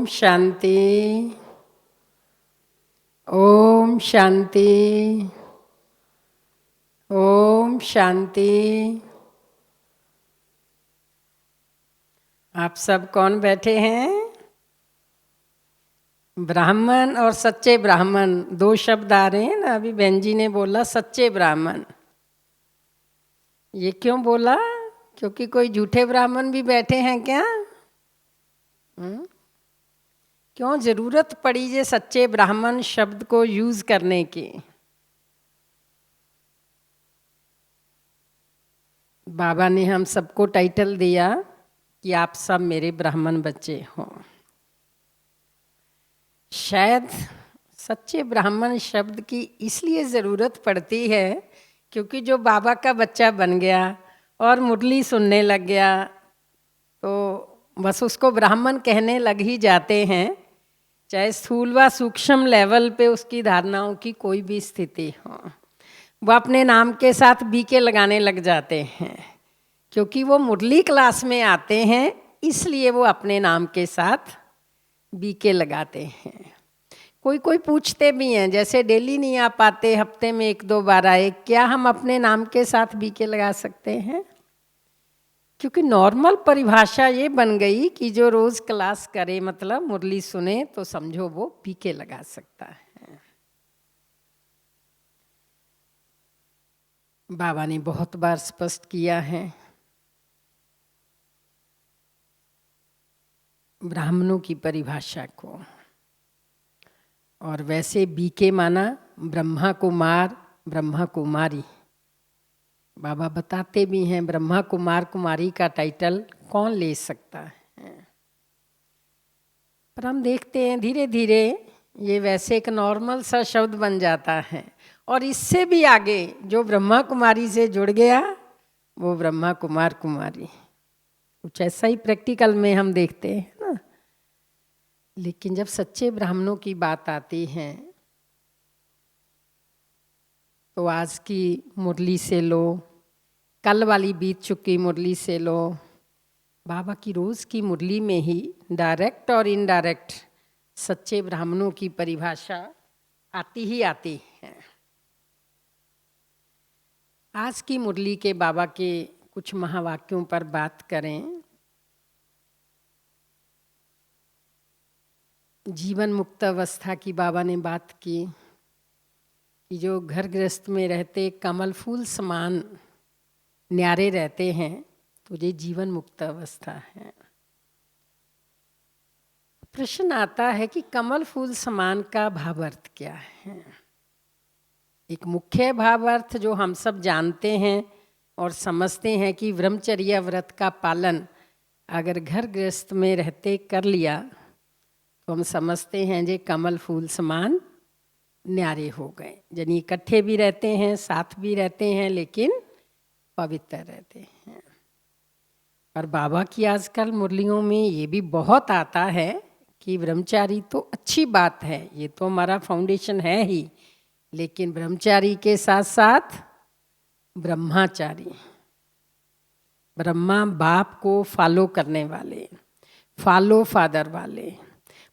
शांति। ओम शांति। ओम शांति। आप सब कौन बैठे हैं? ब्राह्मण और सच्चे ब्राह्मण, दो शब्द आ रहे हैं ना। अभी बहन जी ने बोला सच्चे ब्राह्मण। ये क्यों बोला? क्योंकि कोई झूठे ब्राह्मण भी बैठे हैं क्या? क्यों जरूरत पड़ी ये सच्चे ब्राह्मण शब्द को यूज करने की? बाबा ने हम सबको टाइटल दिया कि आप सब मेरे ब्राह्मण बच्चे हो। शायद सच्चे ब्राह्मण शब्द की इसलिए ज़रूरत पड़ती है क्योंकि जो बाबा का बच्चा बन गया और मुरली सुनने लग गया तो बस उसको ब्राह्मण कहने लग ही जाते हैं, चाहे स्थूल व सूक्ष्म लेवल पे उसकी धारणाओं की कोई भी स्थिति हो। वो अपने नाम के साथ बीके लगाने लग जाते हैं क्योंकि वो मुरली क्लास में आते हैं, इसलिए वो अपने नाम के साथ बीके लगाते हैं। कोई कोई पूछते भी हैं, जैसे डेली नहीं आ पाते, हफ्ते में एक दो बार आए, क्या हम अपने नाम के साथ बीके लगा सकते हैं? क्योंकि नॉर्मल परिभाषा ये बन गई कि जो रोज क्लास करे, मतलब मुरली सुने, तो समझो वो बीके लगा सकता है। बाबा ने बहुत बार स्पष्ट किया है, ब्राह्मणों की परिभाषा को। और वैसे बीके माना ब्रह्मा कुमार, ब्रह्मा कुमारी। बाबा बताते भी हैं ब्रह्मा कुमार कुमारी का टाइटल कौन ले सकता है। पर हम देखते हैं धीरे धीरे ये वैसे एक नॉर्मल सा शब्द बन जाता है, और इससे भी आगे जो ब्रह्मा कुमारी से जुड़ गया वो ब्रह्मा कुमार कुमारी। कुछ ऐसा ही प्रैक्टिकल में हम देखते हैं ना। लेकिन जब सच्चे ब्राह्मणों की बात आती है तो आज की मुरली से लो, कल वाली बीत चुकी मुरली से लो, बाबा की रोज की मुरली में ही डायरेक्ट और इनडायरेक्ट सच्चे ब्राह्मणों की परिभाषा आती ही आती है। आज की मुरली के बाबा के कुछ महावाक्यों पर बात करें। जीवन मुक्त अवस्था की बाबा ने बात की कि जो घर गृहस्थ में रहते कमल फूल समान न्यारे रहते हैं तो ये जीवन मुक्त अवस्था है। प्रश्न आता है कि कमल फूल समान का भावार्थ क्या है? एक मुख्य भावार्थ जो हम सब जानते हैं और समझते हैं कि ब्रह्मचर्य व्रत का पालन अगर घर गृहस्थ में रहते कर लिया तो हम समझते हैं जे कमल फूल समान न्यारे हो गए। यानी इकट्ठे भी रहते हैं, साथ भी रहते हैं, लेकिन पवित्र रहते हैं। और बाबा की आजकल मुरलियों में ये भी बहुत आता है कि ब्रह्मचारी तो अच्छी बात है, ये तो हमारा फाउंडेशन है ही, लेकिन ब्रह्मचारी के साथ साथ ब्रह्माचारी, ब्रह्मा बाप को फॉलो करने वाले, फॉलो फादर वाले,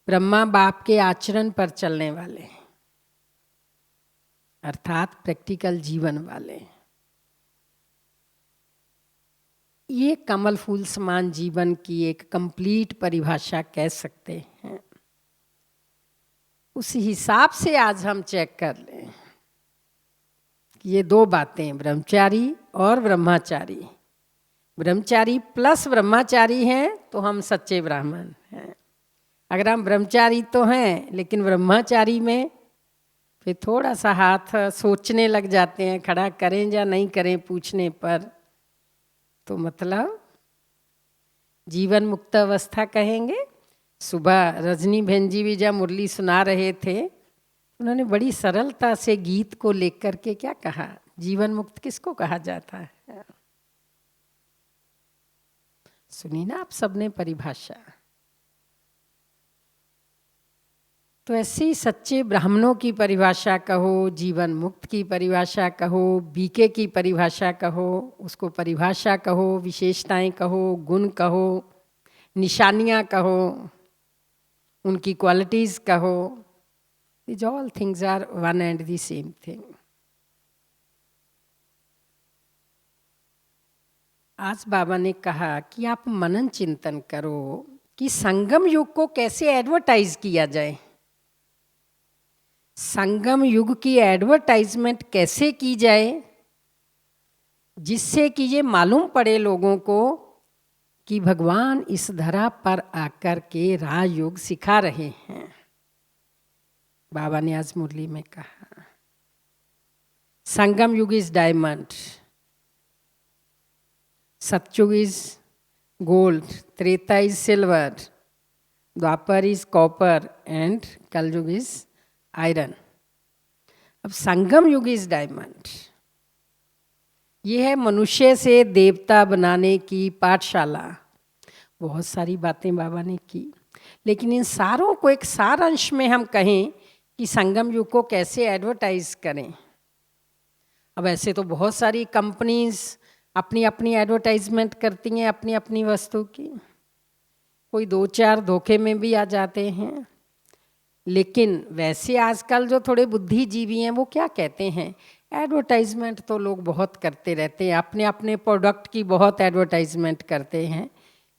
ब्रह्मा बाप के आचरण पर चलने वाले, अर्थात प्रैक्टिकल जीवन वाले, ये कमल फूल समान जीवन की एक कंप्लीट परिभाषा कह सकते हैं। उस हिसाब से आज हम चेक कर लें कि ये दो बातें, ब्रह्मचारी और ब्रह्माचारी, ब्रह्मचारी प्लस ब्रह्माचारी हैं तो हम सच्चे ब्राह्मण हैं। अगर हम ब्रह्मचारी तो हैं लेकिन ब्रह्माचारी में फिर थोड़ा सा हाथ सोचने लग जाते हैं, खड़ा करें या नहीं करें पूछने पर, तो मतलब जीवन मुक्त अवस्था कहेंगे। सुबह रजनी बहन जी भी जब मुरली सुना रहे थे, उन्होंने बड़ी सरलता से गीत को लेकर के क्या कहा, जीवन मुक्त किसको कहा जाता है? सुनी ना आप सबने परिभाषा। तो ऐसे ही सच्चे ब्राह्मणों की परिभाषा कहो, जीवन मुक्त की परिभाषा कहो, बीके की परिभाषा कहो, उसको परिभाषा कहो, विशेषताएं कहो, गुण कहो, निशानियां कहो, उनकी क्वालिटीज़ कहो, this all things are one and the same thing. आज बाबा ने कहा कि आप मनन चिंतन करो कि संगम युग को कैसे एडवर्टाइज किया जाए, संगम युग की एडवर्टाइजमेंट कैसे की जाए, जिससे कि ये मालूम पड़े लोगों को कि भगवान इस धरा पर आकर के राजयोग सिखा रहे हैं। बाबा ने आज मुरली में कहा संगम युग इज डायमंड, सतयुग is gold, Treta is silver, Dwapar is copper and कलयुग इज आयरन। अब संगम युग इज डायमंड, ये है मनुष्य से देवता बनाने की पाठशाला। बहुत सारी बातें बाबा ने की, लेकिन इन सारों को एक सारांश में हम कहें कि संगम युग को कैसे एडवर्टाइज करें। अब ऐसे तो बहुत सारी कंपनीज अपनी अपनी एडवर्टाइजमेंट करती हैं अपनी अपनी वस्तु की, कोई दो चार धोखे में भी आ जाते हैं। लेकिन वैसे आजकल जो थोड़े बुद्धिजीवी हैं वो क्या कहते हैं, एडवर्टाइजमेंट तो लोग बहुत करते रहते हैं, अपने अपने प्रोडक्ट की बहुत एडवर्टाइजमेंट करते हैं,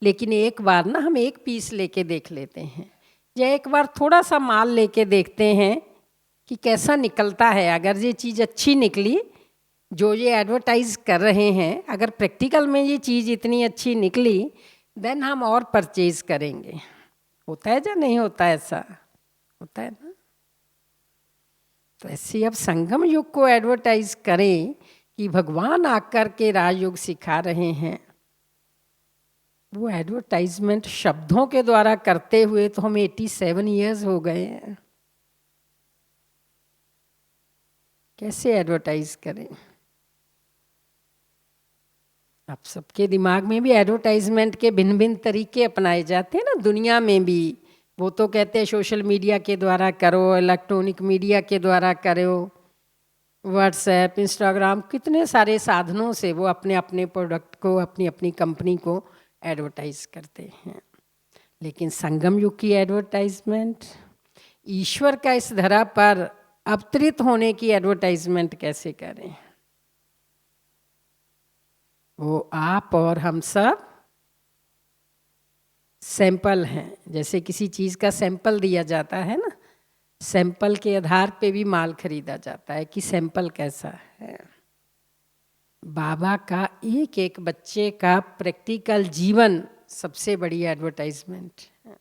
लेकिन एक बार ना हम एक पीस लेके देख लेते हैं, या एक बार थोड़ा सा माल लेके देखते हैं कि कैसा निकलता है। अगर ये चीज़ अच्छी निकली जो ये एडवर्टाइज कर रहे हैं, अगर प्रैक्टिकल में ये चीज़ इतनी अच्छी निकली, देन हम और परचेज करेंगे। होता है या नहीं होता, ऐसा होता है ना। तो ऐसे अब संगम युग को एडवर्टाइज करें कि भगवान आकर के राजयोग सिखा रहे हैं, वो एडवर्टाइजमेंट शब्दों के द्वारा करते हुए तो हमें 87 ईयर्स हो गए हैं। कैसे एडवर्टाइज करें। आप सबके दिमाग में भी एडवर्टाइजमेंट के भिन्न भिन्न तरीके अपनाए जाते हैं ना, दुनिया में भी। वो तो कहते हैं सोशल मीडिया के द्वारा करो, इलेक्ट्रॉनिक मीडिया के द्वारा करो, व्हाट्सएप, इंस्टाग्राम, कितने सारे साधनों से वो अपने अपने प्रोडक्ट को, अपनी अपनी कंपनी को एडवर्टाइज करते हैं। लेकिन संगम युग की एडवर्टाइजमेंट, ईश्वर का इस धरा पर अवतरित होने की एडवर्टाइजमेंट कैसे करें। वो आप और हम सब सैंपल हैं। जैसे किसी चीज़ का सैंपल दिया जाता है ना, सैंपल के आधार पे भी माल खरीदा जाता है कि सैंपल कैसा है। बाबा का एक एक बच्चे का प्रैक्टिकल जीवन सबसे बड़ी एडवर्टाइजमेंट है।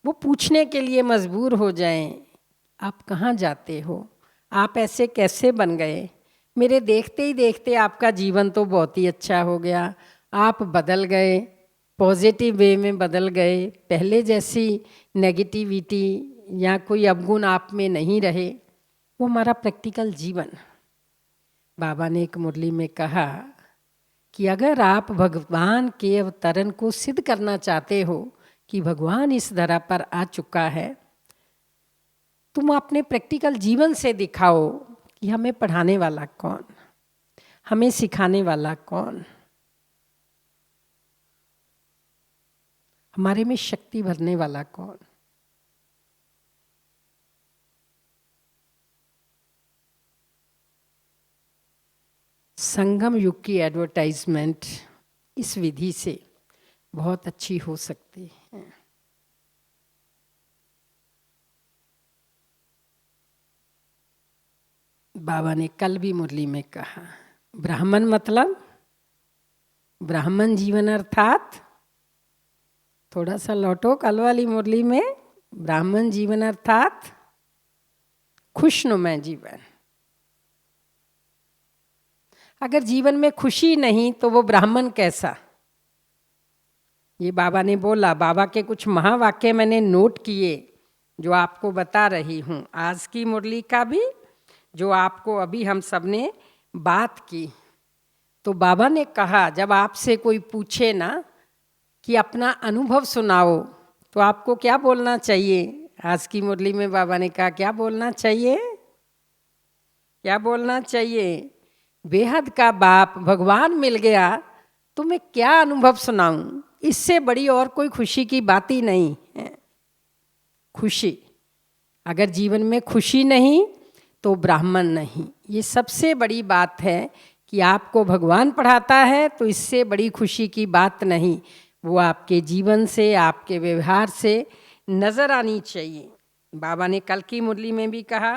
वो पूछने के लिए मजबूर हो जाएं, आप कहाँ जाते हो, आप ऐसे कैसे बन गए, मेरे देखते ही देखते आपका जीवन तो बहुत ही अच्छा हो गया, आप बदल गए, पॉजिटिव वे में बदल गए, पहले जैसी नेगेटिविटी या कोई अवगुण आप में नहीं रहे। वो हमारा प्रैक्टिकल जीवन। बाबा ने एक मुरली में कहा कि अगर आप भगवान के अवतरण को सिद्ध करना चाहते हो कि भगवान इस धरा पर आ चुका है, तुम अपने प्रैक्टिकल जीवन से दिखाओ कि हमें पढ़ाने वाला कौन, हमें सिखाने वाला कौन, हमारे में शक्ति भरने वाला कौन। संगम युग की एडवर्टाइजमेंट इस विधि से बहुत अच्छी हो सकती है। बाबा ने कल भी मुरली में कहा, ब्राह्मण मतलब, ब्राह्मण जीवन अर्थात, थोड़ा सा लौटो कल वाली मुरली में, ब्राह्मण जीवन अर्थात खुशनुमा जीवन। अगर जीवन में खुशी नहीं तो वो ब्राह्मण कैसा। ये बाबा ने बोला। बाबा के कुछ महावाक्य मैंने नोट किए जो आपको बता रही हूँ, आज की मुरली का भी, जो आपको अभी हम सब ने बात की। तो बाबा ने कहा, जब आपसे कोई पूछे ना कि अपना अनुभव सुनाओ, तो आपको क्या बोलना चाहिए। आज की मुरली में बाबा ने कहा क्या बोलना चाहिए, क्या बोलना चाहिए। बेहद का बाप भगवान मिल गया तो मैं क्या अनुभव सुनाऊं, इससे बड़ी और कोई खुशी की बात ही नहीं है। खुशी। अगर जीवन में खुशी नहीं तो ब्राह्मण नहीं। ये सबसे बड़ी बात है कि आपको भगवान पढ़ाता है तो इससे बड़ी खुशी की बात नहीं, वो आपके जीवन से, आपके व्यवहार से नज़र आनी चाहिए। बाबा ने कल की मुरली में भी कहा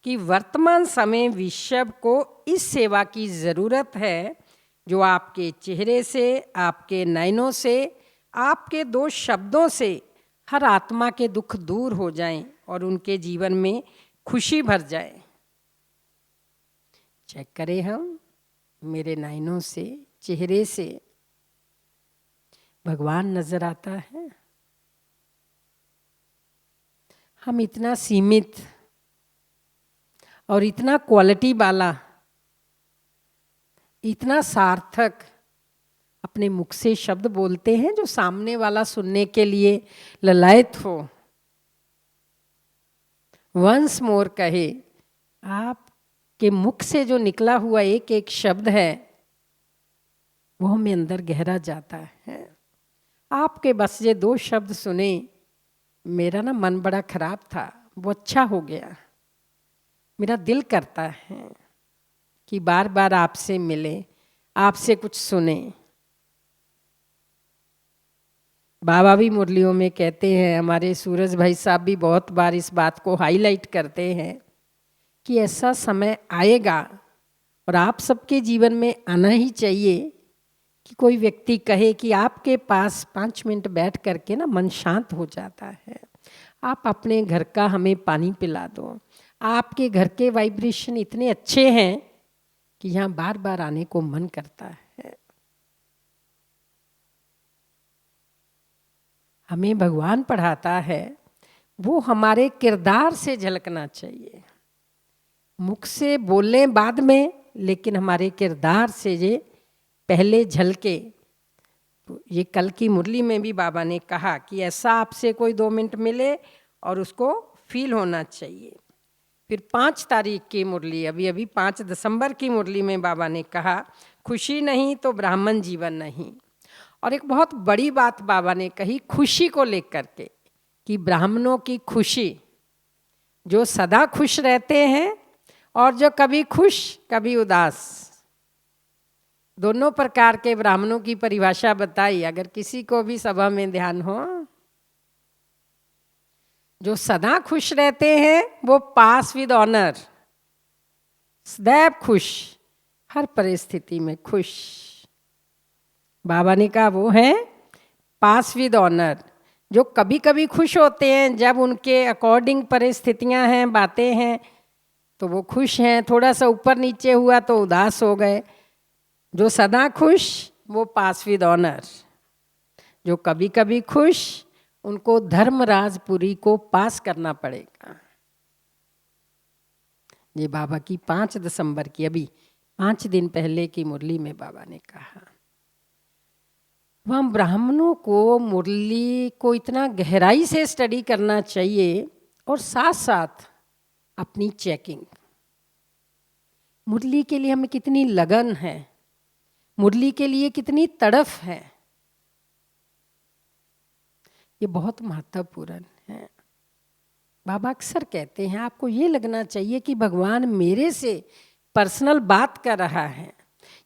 कि वर्तमान समय विश्व को इस सेवा की ज़रूरत है जो आपके चेहरे से, आपके नयनों से, आपके 2 शब्दों से हर आत्मा के दुख दूर हो जाएं और उनके जीवन में खुशी भर जाए। चेक करें हम, मेरे नयनों से, चेहरे से भगवान नजर आता है? हम इतना सीमित और इतना क्वालिटी वाला, इतना सार्थक अपने मुख से शब्द बोलते हैं जो सामने वाला सुनने के लिए ललायत हो। वंस मोर कहे, आपके मुख से जो निकला हुआ एक एक शब्द है वो हमें अंदर गहरा जाता है। आपके बस ये 2 शब्द सुने, मेरा ना मन बड़ा खराब था, वो अच्छा हो गया। मेरा दिल करता है कि बार बार आपसे मिले, आपसे कुछ सुने। बाबा भी मुरलियों में कहते हैं, हमारे सूरज भाई साहब भी बहुत बार इस बात को हाईलाइट करते हैं कि ऐसा समय आएगा और आप सबके जीवन में आना ही चाहिए कि कोई व्यक्ति कहे कि आपके पास 5 मिनट बैठ करके ना मन शांत हो जाता है, आप अपने घर का हमें पानी पिला दो, आपके घर के वाइब्रेशन इतने अच्छे हैं कि यहाँ बार बार आने को मन करता है। हमें भगवान पढ़ाता है, वो हमारे किरदार से झलकना चाहिए। मुख से बोलें बाद में, लेकिन हमारे किरदार से ये पहले झलके। तो ये कल की मुरली में भी बाबा ने कहा कि ऐसा आपसे कोई 2 मिनट मिले और उसको फील होना चाहिए। फिर 5 तारीख की मुरली, अभी 5 दिसंबर की मुरली में बाबा ने कहा, खुशी नहीं तो ब्राह्मण जीवन नहीं। और एक बहुत बड़ी बात बाबा ने कही खुशी को लेकर के कि ब्राह्मणों की खुशी, जो सदा खुश रहते हैं और जो कभी खुश कभी उदास, दोनों प्रकार के ब्राह्मणों की परिभाषा बताई। अगर किसी को भी सभा में ध्यान हो, जो सदा खुश रहते हैं वो पास विद ऑनर, सदैव खुश, हर परिस्थिति में खुश। बाबा ने कहा वो है पास विद ऑनर। जो कभी कभी खुश होते हैं, जब उनके अकॉर्डिंग परिस्थितियां हैं, बातें हैं, तो वो खुश हैं, थोड़ा सा ऊपर नीचे हुआ तो उदास हो गए। जो सदा खुश वो पास विद ऑनर। जो कभी कभी खुश, उनको धर्मराजपुरी को पास करना पड़ेगा। ये बाबा की 5 दिसंबर की, अभी 5 दिन पहले की मुरली में बाबा ने कहा। हम ब्राह्मणों को मुरली को इतना गहराई से स्टडी करना चाहिए और साथ साथ अपनी चेकिंग। मुरली के लिए हमें कितनी लगन है, मुरली के लिए कितनी तड़फ है, ये बहुत महत्वपूर्ण है। बाबा अक्सर कहते हैं आपको ये लगना चाहिए कि भगवान मेरे से पर्सनल बात कर रहा है।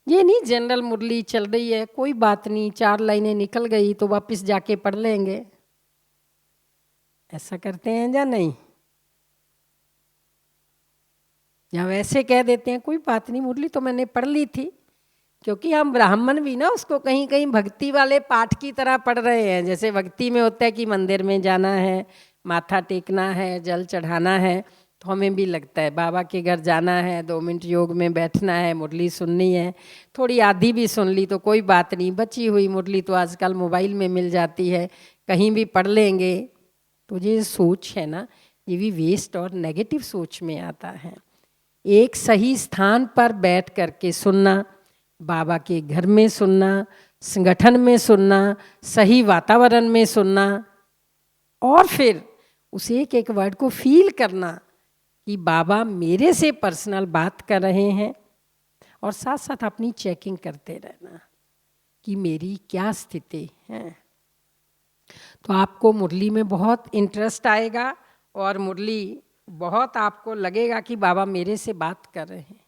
ये नहीं जनरल मुरली चल रही है, कोई बात नहीं, 4 लाइनें निकल गई तो वापस जाके पढ़ लेंगे। ऐसा करते हैं या नहीं? या वैसे कह देते हैं कोई बात नहीं, मुरली तो मैंने पढ़ ली थी। क्योंकि हम ब्राह्मण भी ना उसको कहीं कहीं भक्ति वाले पाठ की तरह पढ़ रहे हैं। जैसे भक्ति में होता है कि मंदिर में जाना है, माथा टेकना है, जल चढ़ाना है, तो हमें भी लगता है बाबा के घर जाना है, 2 मिनट योग में बैठना है, मुरली सुननी है। थोड़ी आधी भी सुन ली तो कोई बात नहीं, बची हुई मुरली तो आजकल मोबाइल में मिल जाती है, कहीं भी पढ़ लेंगे। तो ये सोच है ना, ये भी वेस्ट और नेगेटिव सोच में आता है। एक सही स्थान पर बैठ करके सुनना, बाबा के घर में सुनना, संगठन में सुनना, सही वातावरण में सुनना, और फिर उस एक एक वर्ड को फील करना कि बाबा मेरे से पर्सनल बात कर रहे हैं, और साथ साथ अपनी चेकिंग करते रहना कि मेरी क्या स्थिति है। तो आपको मुरली में बहुत इंटरेस्ट आएगा और मुरली बहुत आपको लगेगा कि बाबा मेरे से बात कर रहे हैं।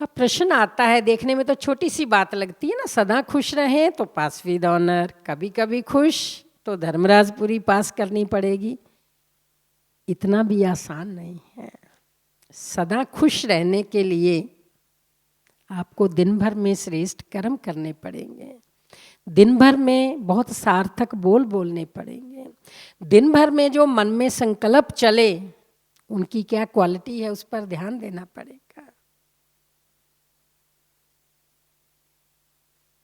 अब प्रश्न आता है, देखने में तो छोटी सी बात लगती है ना, सदा खुश रहें तो पास विद ऑनर, कभी कभी खुश तो धर्मराजपुरी पास करनी पड़ेगी। इतना भी आसान नहीं है। सदा खुश रहने के लिए आपको दिन भर में श्रेष्ठ कर्म करने पड़ेंगे, दिन भर में बहुत सार्थक बोल बोलने पड़ेंगे, दिन भर में जो मन में संकल्प चले उनकी क्या क्वालिटी है उस पर ध्यान देना पड़ेगा।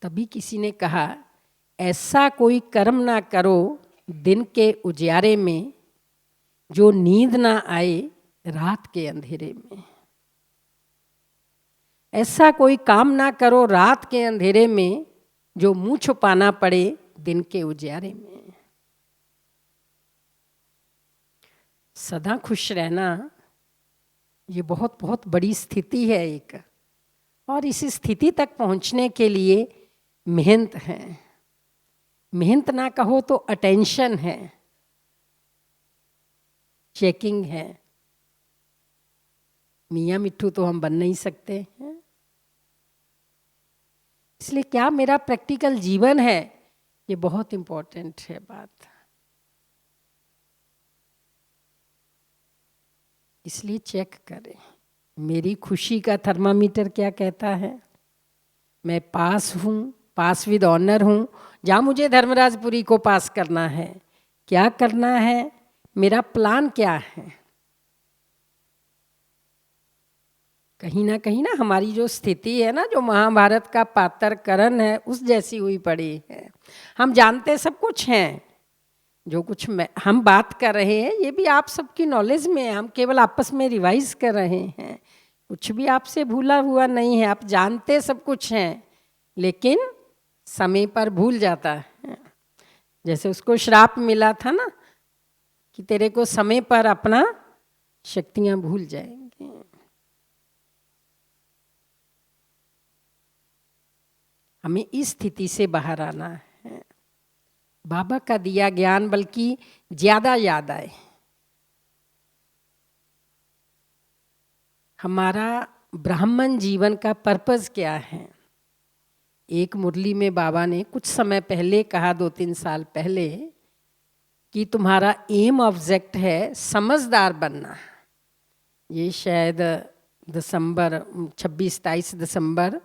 तभी किसी ने कहा, ऐसा कोई कर्म ना करो दिन के उजियारे में जो नींद ना आए रात के अंधेरे में। ऐसा कोई काम ना करो रात के अंधेरे में जो मुंह छुपाना पड़े दिन के उजियारे में। सदा खुश रहना ये बहुत बहुत बड़ी स्थिति है एक, और इस स्थिति तक पहुंचने के लिए मेहनत है। मेहनत ना कहो तो अटेंशन है, चेकिंग है। मियाँ मिट्ठू तो हम बन नहीं सकते हैं। इसलिए क्या मेरा प्रैक्टिकल जीवन है, ये बहुत इंपॉर्टेंट है बात। इसलिए चेक करें मेरी खुशी का थर्मामीटर क्या कहता है। मैं पास हूँ, पास विद ऑनर हूँ, जहाँ मुझे धर्मराजपुरी को पास करना है, क्या करना है, मेरा प्लान क्या है। कहीं ना हमारी जो स्थिति है ना, जो महाभारत का पात्रकरण है उस जैसी हुई पड़ी है। हम जानते सब कुछ हैं, जो कुछ हम बात कर रहे हैं ये भी आप सबकी नॉलेज में है, हम केवल आपस में रिवाइज कर रहे हैं। कुछ भी आपसे भूला हुआ नहीं है, आप जानते सब कुछ हैं, लेकिन समय पर भूल जाता है। जैसे उसको श्राप मिला था ना कि तेरे को समय पर अपना शक्तियां भूल जाएंगी। हमें इस स्थिति से बाहर आना है। बाबा का दिया ज्ञान बल्कि ज्यादा याद आए। हमारा ब्राह्मण जीवन का पर्पस क्या है। एक मुरली में बाबा ने कुछ समय पहले कहा, 2-3 साल पहले, कि तुम्हारा एम ऑब्जेक्ट है समझदार बनना। ये शायद 26-27 दिसंबर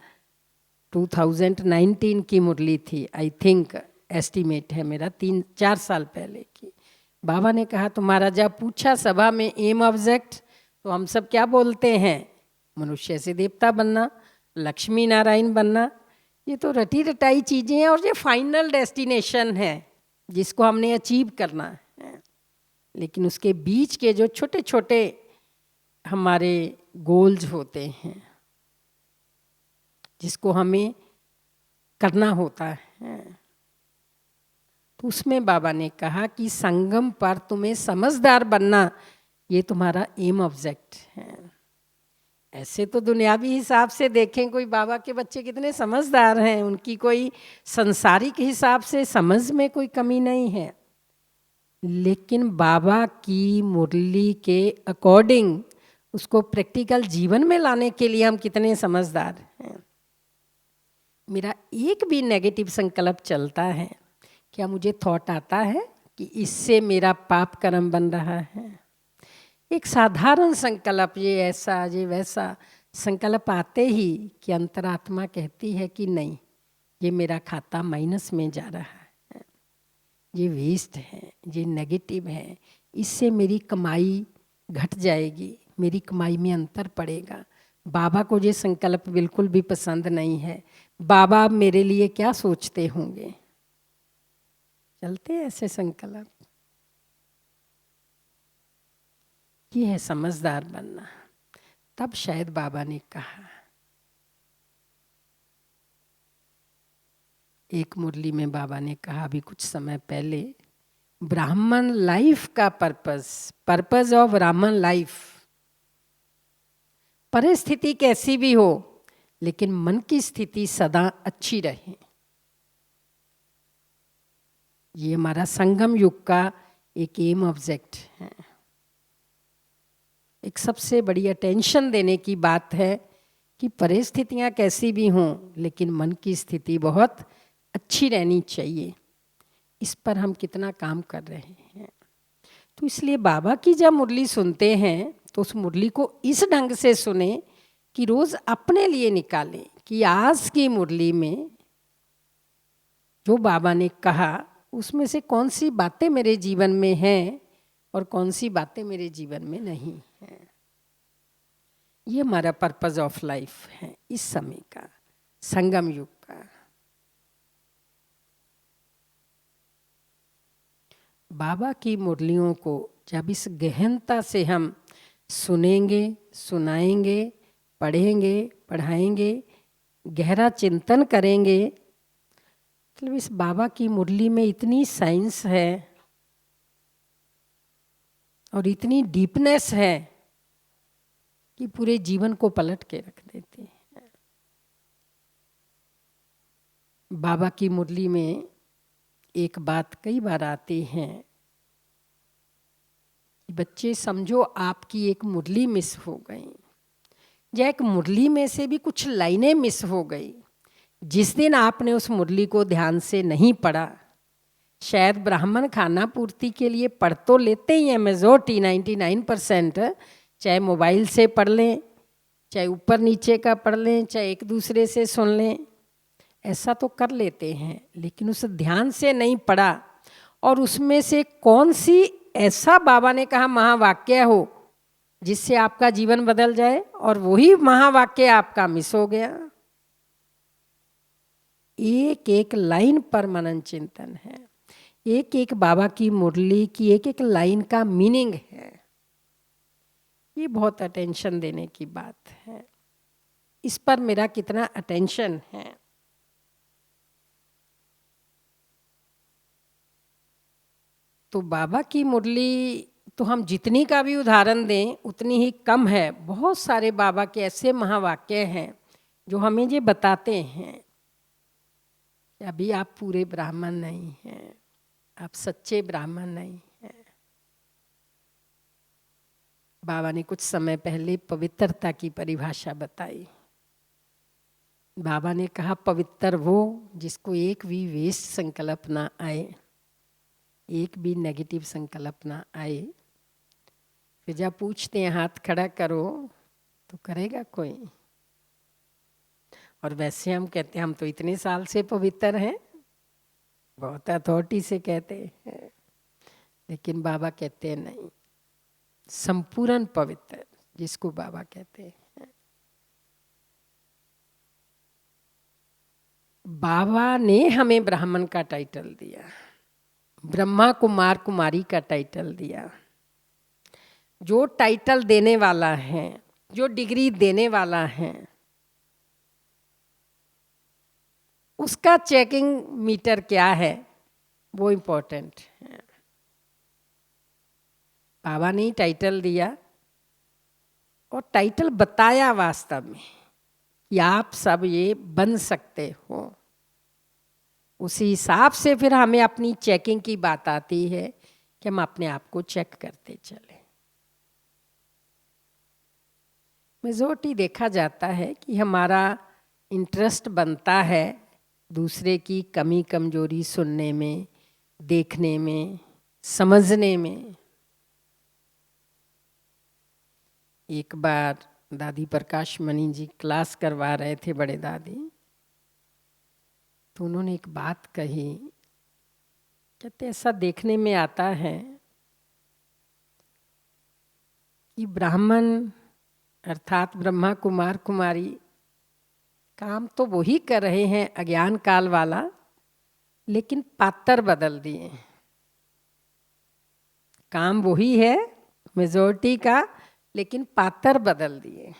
2019 की मुरली थी, आई थिंक, एस्टीमेट है मेरा, 3-4 साल पहले की। बाबा ने कहा तुम्हारा जब पूछा सभा में एम ऑब्जेक्ट, तो हम सब क्या बोलते हैं, मनुष्य से देवता बनना, लक्ष्मी नारायण बनना। ये तो रटी रटाई चीज़ें हैं और ये फाइनल डेस्टिनेशन है जिसको हमने अचीव करना है। लेकिन उसके बीच के जो छोटे छोटे हमारे गोल्स होते हैं जिसको हमें करना होता है, तो उसमें बाबा ने कहा कि संगम पर तुम्हें समझदार बनना ये तुम्हारा एम ऑब्जेक्ट है। ऐसे तो दुनियावी हिसाब से देखें कोई बाबा के बच्चे कितने समझदार हैं, उनकी कोई संसारिक हिसाब से समझ में कोई कमी नहीं है, लेकिन बाबा की मुरली के अकॉर्डिंग उसको प्रैक्टिकल जीवन में लाने के लिए हम कितने समझदार हैं। मेरा एक भी नेगेटिव संकल्प चलता है, क्या मुझे थॉट आता है कि इससे मेरा पाप कर्म बन रहा है। एक साधारण संकल्प, ये ऐसा ये वैसा संकल्प आते ही कि अंतरात्मा कहती है कि नहीं, ये मेरा खाता माइनस में जा रहा है, ये वेस्ट है, ये नेगेटिव है, इससे मेरी कमाई घट जाएगी, मेरी कमाई में अंतर पड़ेगा। बाबा को ये संकल्प बिल्कुल भी पसंद नहीं है, बाबा मेरे लिए क्या सोचते होंगे। चलते हैं ऐसे संकल्प। ये है समझदार बनना। तब शायद बाबा ने कहा, एक मुरली में बाबा ने कहा अभी कुछ समय पहले, ब्राह्मण लाइफ का पर्पस ऑफ ब्राह्मण लाइफ, परिस्थिति कैसी भी हो लेकिन मन की स्थिति सदा अच्छी रहे। ये हमारा संगम युग का एक एम ऑब्जेक्ट है। एक सबसे बड़ी अटेंशन देने की बात है कि परिस्थितियाँ कैसी भी हों लेकिन मन की स्थिति बहुत अच्छी रहनी चाहिए। इस पर हम कितना काम कर रहे हैं। तो इसलिए बाबा की जब मुरली सुनते हैं तो उस मुरली को इस ढंग से सुने कि रोज़ अपने लिए निकालें कि आज की मुरली में जो बाबा ने कहा उसमें से कौन सी बातें मेरे जीवन में हैं और कौन सी बातें मेरे जीवन में नहीं हैं। ये हमारा पर्पस ऑफ लाइफ है इस समय का, संगम युग का। बाबा की मुरलियों को जब इस गहनता से हम सुनेंगे, सुनाएंगे, पढ़ेंगे, पढ़ाएंगे, गहरा चिंतन करेंगे, मतलब इस बाबा की मुरली में इतनी साइंस है और इतनी डीपनेस है कि पूरे जीवन को पलट के रख देते हैं। बाबा की मुरली में एक बात कई बार आती है कि बच्चे समझो आपकी एक मुरली मिस हो गई, या एक मुरली में से भी कुछ लाइनें मिस हो गई। जिस दिन आपने उस मुरली को ध्यान से नहीं पढ़ा, शायद ब्राह्मण खाना पूर्ति के लिए पढ़ तो लेते ही हैं मेजॉरिटी 99%, चाहे मोबाइल से पढ़ लें, चाहे ऊपर नीचे का पढ़ लें, चाहे एक दूसरे से सुन लें, ऐसा तो कर लेते हैं, लेकिन उस ध्यान से नहीं पढ़ा। और उसमें से कौन सी ऐसा बाबा ने कहा महावाक्य हो जिससे आपका जीवन बदल जाए, और वही महावाक्य आपका मिस हो गया। एक एक लाइन पर मनन चिंतन है, एक एक बाबा की मुरली की एक एक लाइन का मीनिंग है। ये बहुत अटेंशन देने की बात है। इस पर मेरा कितना अटेंशन है। तो बाबा की मुरली तो हम जितनी का भी उदाहरण दें उतनी ही कम है। बहुत सारे बाबा के ऐसे महावाक्य हैं जो हमें ये बताते हैं कि अभी आप पूरे ब्राह्मण नहीं हैं, आप सच्चे ब्राह्मण नहीं हैं। बाबा ने कुछ समय पहले पवित्रता की परिभाषा बताई। बाबा ने कहा पवित्र वो जिसको एक भी वेस्ट संकल्प ना आए, एक भी नेगेटिव संकल्प ना आए। फिर जब पूछते हैं हाथ खड़ा करो तो करेगा कोई। और वैसे हम कहते हैं हम तो इतने साल से पवित्र हैं, बहुत अथॉरिटी से कहते हैं, लेकिन बाबा कहते हैं नहीं, संपूर्ण पवित्र जिसको बाबा कहते हैं। बाबा ने हमें ब्राह्मण का टाइटल दिया, ब्रह्मा कुमार कुमारी का टाइटल दिया। जो टाइटल देने वाला है, जो डिग्री देने वाला है, उसका चेकिंग मीटर क्या है वो इम्पोर्टेंट है। बाबा ने टाइटल दिया और टाइटल बताया वास्तव में कि आप सब ये बन सकते हो। उसी हिसाब से फिर हमें अपनी चेकिंग की बात आती है कि हम अपने आप को चेक करते चले। मेजॉरिटी देखा जाता है कि हमारा इंटरेस्ट बनता है दूसरे की कमी कमजोरी सुनने में, देखने में, समझने में। एक बार दादी प्रकाश मणि जी क्लास करवा रहे थे, बड़े दादी, तो उन्होंने एक बात कही, कहते ऐसा देखने में आता है कि ब्राह्मण अर्थात ब्रह्मा कुमार कुमारी काम तो वही कर रहे हैं अज्ञान काल वाला, लेकिन पात्र बदल दिए। काम वही है मेजॉरिटी का, लेकिन पात्र बदल दिए।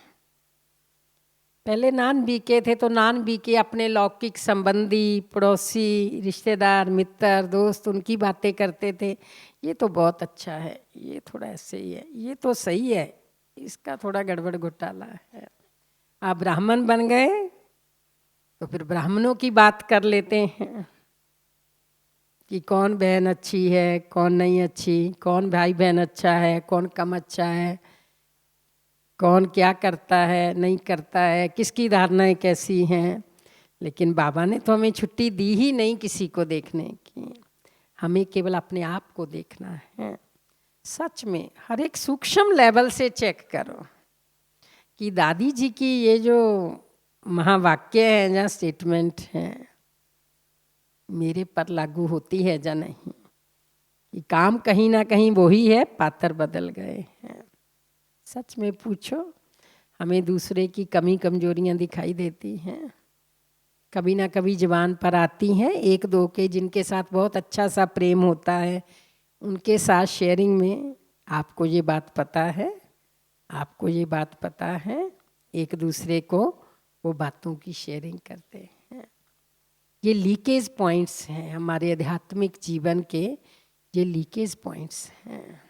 पहले नान बीके थे तो नान बीके अपने लौकिक संबंधी, पड़ोसी, रिश्तेदार, मित्र, दोस्त, उनकी बातें करते थे। ये तो बहुत अच्छा है, ये थोड़ा ऐसे ही है, ये तो सही है, इसका थोड़ा गड़बड़ घोटाला है। आप ब्राह्मण बन गए तो फिर ब्राह्मणों की बात कर लेते हैं। कि कौन बहन अच्छी है, कौन नहीं अच्छी, कौन भाई बहन अच्छा है, कौन कम अच्छा है, कौन क्या करता है नहीं करता है, किसकी धारणाएं कैसी हैं। लेकिन बाबा ने तो हमें छुट्टी दी ही नहीं किसी को देखने की, हमें केवल अपने आप को देखना है। सच में हर एक सूक्ष्म लेवल से चेक करो कि दादी जी की ये जो महावाक्य है या स्टेटमेंट है मेरे पर लागू होती है या नहीं, कि काम कहीं ना कहीं वही है, पात्र बदल गए हैं। सच में पूछो, हमें दूसरे की कमी कमजोरियां दिखाई देती हैं, कभी ना कभी जुबान पर आती हैं, एक दो के जिनके साथ बहुत अच्छा सा प्रेम होता है उनके साथ शेयरिंग में आपको ये बात पता है, आपको ये बात पता है, एक दूसरे को वो बातों की शेयरिंग करते हैं। ये लीकेज पॉइंट्स हैं हमारे आध्यात्मिक जीवन के, ये लीकेज पॉइंट्स हैं।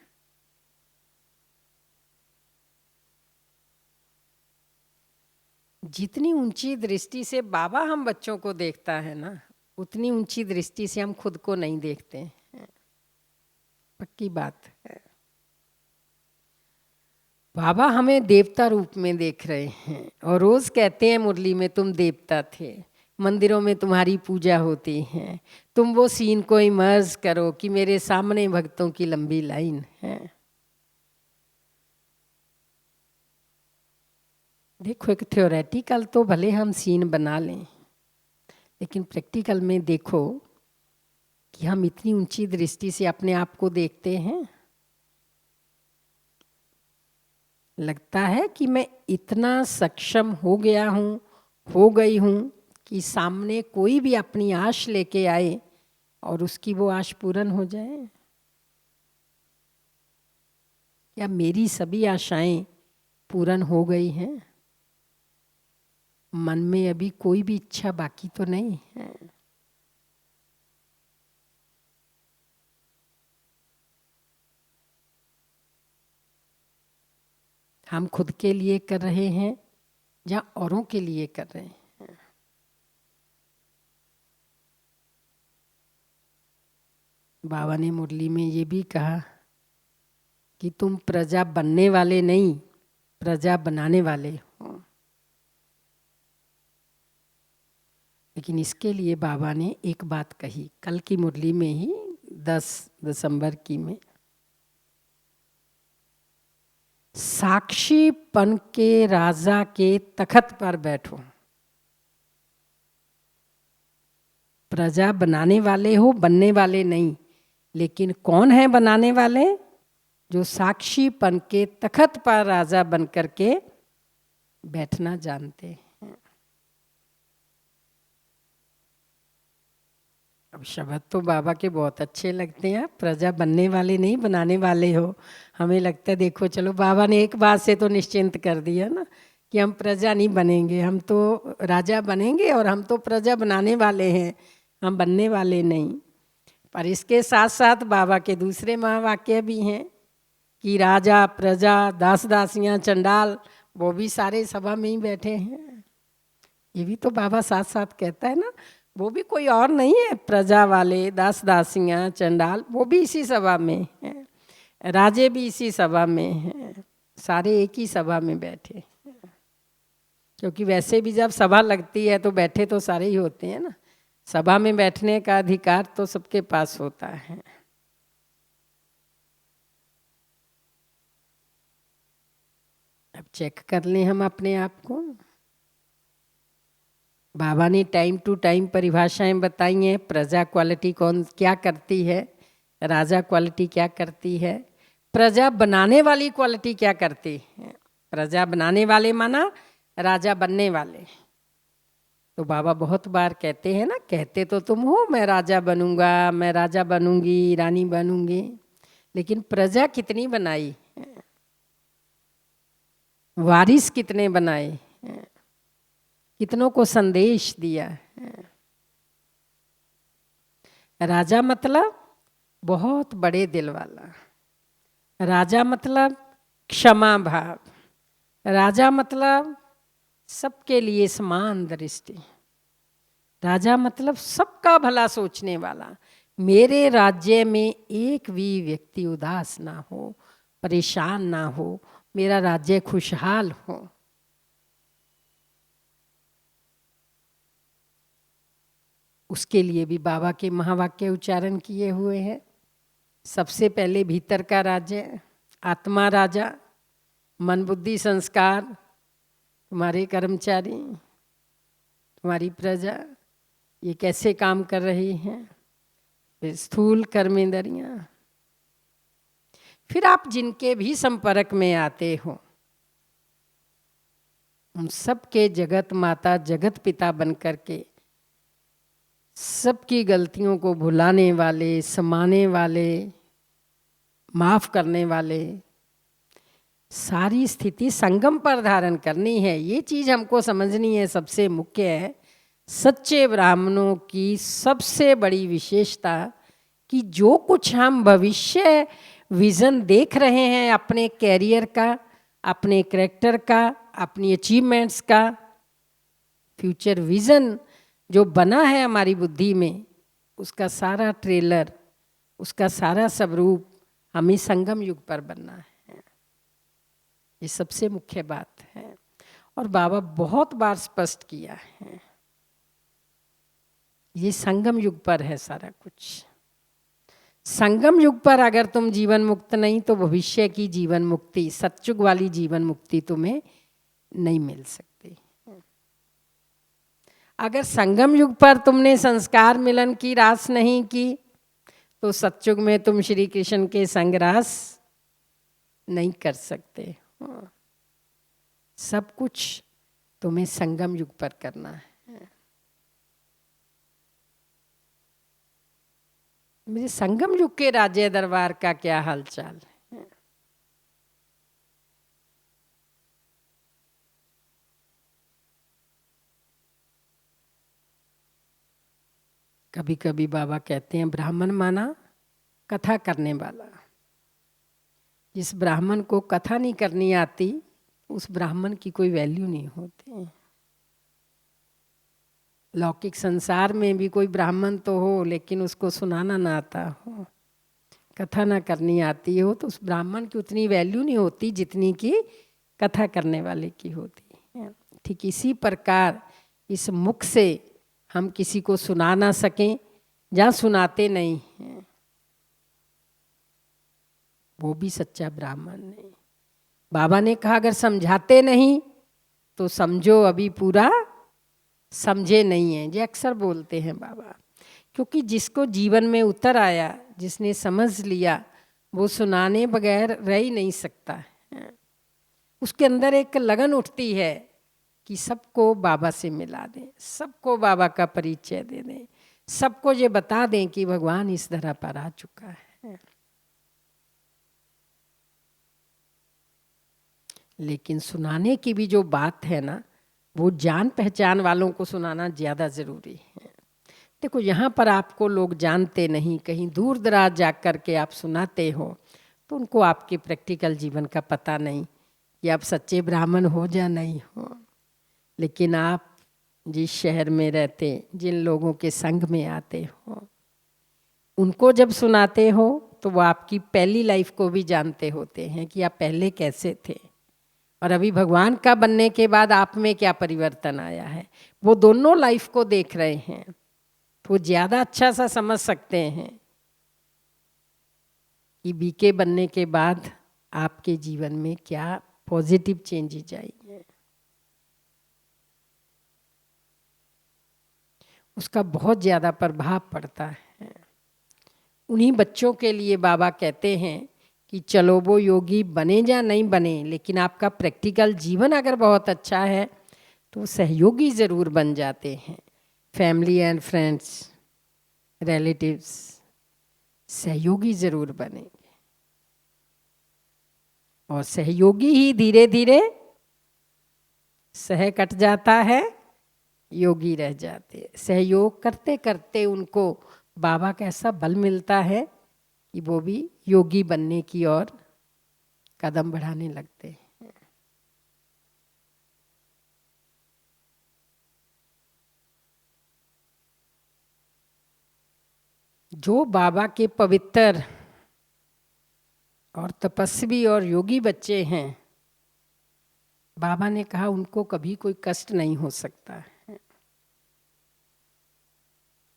जितनी ऊंची दृष्टि से बाबा हम बच्चों को देखता है ना, उतनी ऊंची दृष्टि से हम खुद को नहीं देखते हैं, पक्की बात है। बाबा हमें देवता रूप में देख रहे हैं और रोज कहते हैं मुरली में, तुम देवता थे, मंदिरों में तुम्हारी पूजा होती है, तुम वो सीन को इमर्ज करो कि मेरे सामने भक्तों की लंबी लाइन है। देखो, एक थ्योरेटिकल तो भले हम सीन बना लें, लेकिन प्रैक्टिकल में देखो कि हम इतनी ऊंची दृष्टि से अपने आप को देखते हैं। लगता है कि मैं इतना सक्षम हो गया हूँ, हो गई हूँ कि सामने कोई भी अपनी आश लेके आए और उसकी वो आश पूर्ण हो जाए। या मेरी सभी आशाएं पूर्ण हो गई हैं, मन में अभी कोई भी इच्छा बाकी तो नहीं है। हम खुद के लिए कर रहे हैं या औरों के लिए कर रहे हैं? बाबा ने मुरली में ये भी कहा कि तुम प्रजा बनने वाले नहीं, प्रजा बनाने वाले हो। लेकिन इसके लिए बाबा ने एक बात कही कल की मुरली में ही, 10 दिसंबर की में, साक्षीपन के राजा के तख्त पर बैठो। प्रजा बनाने वाले हो, बनने वाले नहीं। लेकिन कौन है बनाने वाले? जो साक्षीपन के तख्त पर राजा बन करके बैठना जानते हैं। अब शब्द तो बाबा के बहुत अच्छे लगते हैं, प्रजा बनने वाले नहीं बनाने वाले हो। हमें लगता है देखो चलो बाबा ने एक बात से तो निश्चिंत कर दिया ना कि हम प्रजा नहीं बनेंगे, हम तो राजा बनेंगे और हम तो प्रजा बनाने वाले हैं, हम बनने वाले नहीं। पर इसके साथ साथ बाबा के दूसरे महावाक्य भी हैं कि राजा, प्रजा, दास दासियां, चंडाल, वो भी सारे सभा में ही बैठे हैं। ये भी तो बाबा साथ साथ कहता है ना, वो भी कोई और नहीं है। प्रजा वाले, दास दासियां, चंडाल, वो भी इसी सभा में हैं, राजे भी इसी सभा में हैं, सारे एक ही सभा में बैठे हैं। क्योंकि वैसे भी जब सभा लगती है तो बैठे तो सारे ही होते हैं ना, सभा में बैठने का अधिकार तो सबके पास होता है। अब चेक कर लें हम अपने आप को। बाबा ने टाइम टू टाइम परिभाषाएं बताई हैं। प्रजा क्वालिटी कौन क्या करती है, राजा क्वालिटी क्या करती है, प्रजा बनाने वाली क्वालिटी क्या करती है। प्रजा बनाने वाले माना राजा बनने वाले। तो बाबा बहुत बार कहते हैं ना, कहते तो तुम हो मैं राजा बनूंगा, मैं राजा बनूंगी, रानी बनूंगी, लेकिन प्रजा कितनी बनाई, वारिस कितने बनाए, कितनों को संदेश दिया। राजा मतलब बहुत बड़े दिल वाला, राजा मतलब क्षमा भाव, राजा मतलब सबके लिए समान दृष्टि, राजा मतलब सबका भला सोचने वाला। मेरे राज्य में एक भी व्यक्ति उदास ना हो, परेशान ना हो, मेरा राज्य खुशहाल हो। उसके लिए भी बाबा के महावाक्य उच्चारण किए हुए हैं। सबसे पहले भीतर का राज्य, आत्मा राजा, मन बुद्धि संस्कार, तुम्हारे कर्मचारी, तुम्हारी प्रजा, ये कैसे काम कर रही हैं। फिर स्थूल कर्मेंद्रियां, फिर आप जिनके भी संपर्क में आते हो उन सबके जगत माता जगत पिता बन करके सबकी गलतियों को भुलाने वाले, समाने वाले, माफ करने वाले, सारी स्थिति संगम पर धारण करनी है। ये चीज हमको समझनी है, सबसे मुख्य है। सच्चे ब्राह्मणों की सबसे बड़ी विशेषता कि जो कुछ हम भविष्य विजन देख रहे हैं अपने कैरियर का, अपने कैरेक्टर का, अपनी अचीवमेंट्स का, फ्यूचर विजन जो बना है हमारी बुद्धि में, उसका सारा ट्रेलर, उसका सारा स्वरूप हमें संगम युग पर बनना है। ये सबसे मुख्य बात है और बाबा बहुत बार स्पष्ट किया है, ये संगम युग पर है सारा कुछ। संगम युग पर अगर तुम जीवन मुक्त नहीं तो भविष्य की जीवन मुक्ति, सतयुग वाली जीवन मुक्ति तुम्हें नहीं मिल सकती। अगर संगम युग पर तुमने संस्कार मिलन की रास नहीं की तो सतयुग में तुम श्री कृष्ण के संग रास नहीं कर सकते। सब कुछ तुम्हें संगम युग पर करना है। मेरे संगम युग के राज्य दरबार का क्या हालचाल है। कभी कभी बाबा कहते हैं ब्राह्मण माना कथा करने वाला। जिस ब्राह्मण को कथा नहीं करनी आती उस ब्राह्मण की कोई वैल्यू नहीं होती। लौकिक संसार में भी कोई ब्राह्मण तो हो लेकिन उसको सुनाना ना आता हो, कथा ना करनी आती हो, तो उस ब्राह्मण की उतनी वैल्यू नहीं होती जितनी कि कथा करने वाले की होती है। ठीक इसी प्रकार इस मुख से हम किसी को सुना ना सकें या सुनाते नहीं हैं, वो भी सच्चा ब्राह्मण नहीं। बाबा ने कहा अगर समझाते नहीं तो समझो अभी पूरा समझे नहीं है। ये अक्सर बोलते हैं बाबा, क्योंकि जिसको जीवन में उतर आया, जिसने समझ लिया, वो सुनाने बगैर रह ही नहीं सकता है। उसके अंदर एक लगन उठती है कि सबको बाबा से मिला दें, सबको बाबा का परिचय दे दें, सबको ये बता दें कि भगवान इस धरा पर आ चुका है। लेकिन सुनाने की भी जो बात है ना, वो जान पहचान वालों को सुनाना ज़्यादा ज़रूरी है। देखो यहाँ पर आपको लोग जानते नहीं, कहीं दूर दराज जा कर के आप सुनाते हो तो उनको आपके प्रैक्टिकल जीवन का पता नहीं कि आप सच्चे ब्राह्मण हो या नहीं हो। लेकिन आप जिस शहर में रहते, जिन लोगों के संग में आते हो, उनको जब सुनाते हो तो वो आपकी पहली लाइफ को भी जानते होते हैं कि आप पहले कैसे थे और अभी भगवान का बनने के बाद आप में क्या परिवर्तन आया है। वो दोनों लाइफ को देख रहे हैं तो ज़्यादा अच्छा सा समझ सकते हैं कि बीके बनने के बाद आपके जीवन में क्या पॉजिटिव चेंजेज आएंगे। उसका बहुत ज़्यादा प्रभाव पड़ता है। उन्हीं बच्चों के लिए बाबा कहते हैं कि चलो वो योगी बने या नहीं बने, लेकिन आपका प्रैक्टिकल जीवन अगर बहुत अच्छा है तो सहयोगी ज़रूर बन जाते हैं। फैमिली एंड फ्रेंड्स, रिलेटिव्स, सहयोगी ज़रूर बनेंगे और सहयोगी ही धीरे धीरे सह कट जाता है, योगी रह जाते। सहयोग करते करते उनको बाबा का ऐसा बल मिलता है कि वो भी योगी बनने की ओर कदम बढ़ाने लगते हैं। जो बाबा के पवित्र और तपस्वी और योगी बच्चे हैं, बाबा ने कहा उनको कभी कोई कष्ट नहीं हो सकता है।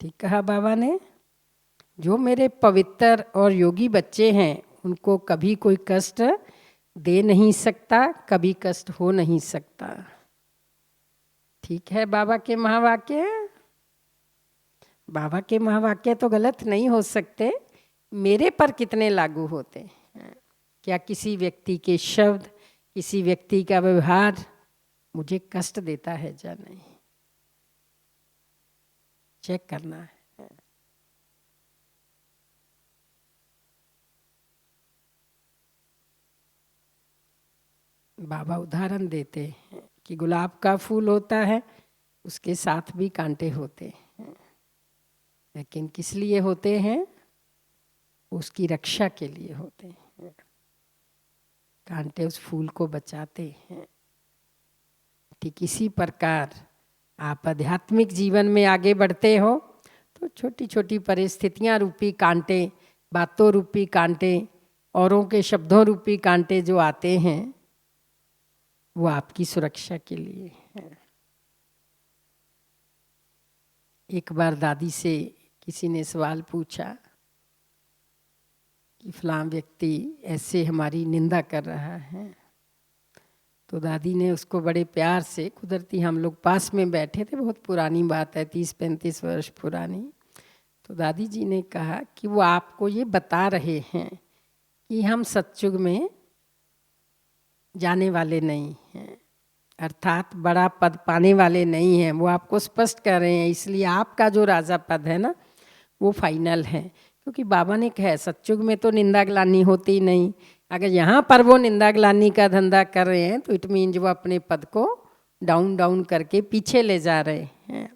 ठीक कहा बाबा ने, जो मेरे पवित्र और योगी बच्चे हैं उनको कभी कोई कष्ट दे नहीं सकता, कभी कष्ट हो नहीं सकता। ठीक है बाबा के महावाक्य। बाबा के महावाक्य तो गलत नहीं हो सकते, मेरे पर कितने लागू होते हैं? क्या किसी व्यक्ति के शब्द, किसी व्यक्ति का व्यवहार मुझे कष्ट देता है या नहीं? चेक करना है। बाबा उदाहरण देते हैं कि गुलाब का फूल होता है, उसके साथ भी कांटे होते हैं, लेकिन किस लिए होते हैं? उसकी रक्षा के लिए होते हैं। कांटे उस फूल को बचाते हैं। ठीक इसी प्रकार आप आध्यात्मिक जीवन में आगे बढ़ते हो तो छोटी छोटी परिस्थितियां रूपी कांटे, बातों रूपी कांटे, औरों के शब्दों रूपी कांटे जो आते हैं वो आपकी सुरक्षा के लिए है। एक बार दादी से किसी ने सवाल पूछा कि फलां व्यक्ति ऐसे हमारी निंदा कर रहा है, तो दादी ने उसको बड़े प्यार से, कुदरती हम लोग पास में बैठे थे, बहुत पुरानी बात है, 30-35 वर्ष पुरानी, तो दादी जी ने कहा कि वो आपको ये बता रहे हैं कि हम सत्युग में जाने वाले नहीं हैं, अर्थात बड़ा पद पाने वाले नहीं हैं, वो आपको स्पष्ट कर रहे हैं। इसलिए आपका जो राजा पद है ना वो फाइनल है, क्योंकि बाबा ने कहा सत्युग में तो निंदा ग्लानि होती नहीं। अगर यहाँ पर वो निंदा ग्लानि का धंधा कर रहे हैं तो इट मीन वो अपने पद को डाउन डाउन करके पीछे ले जा रहे हैं।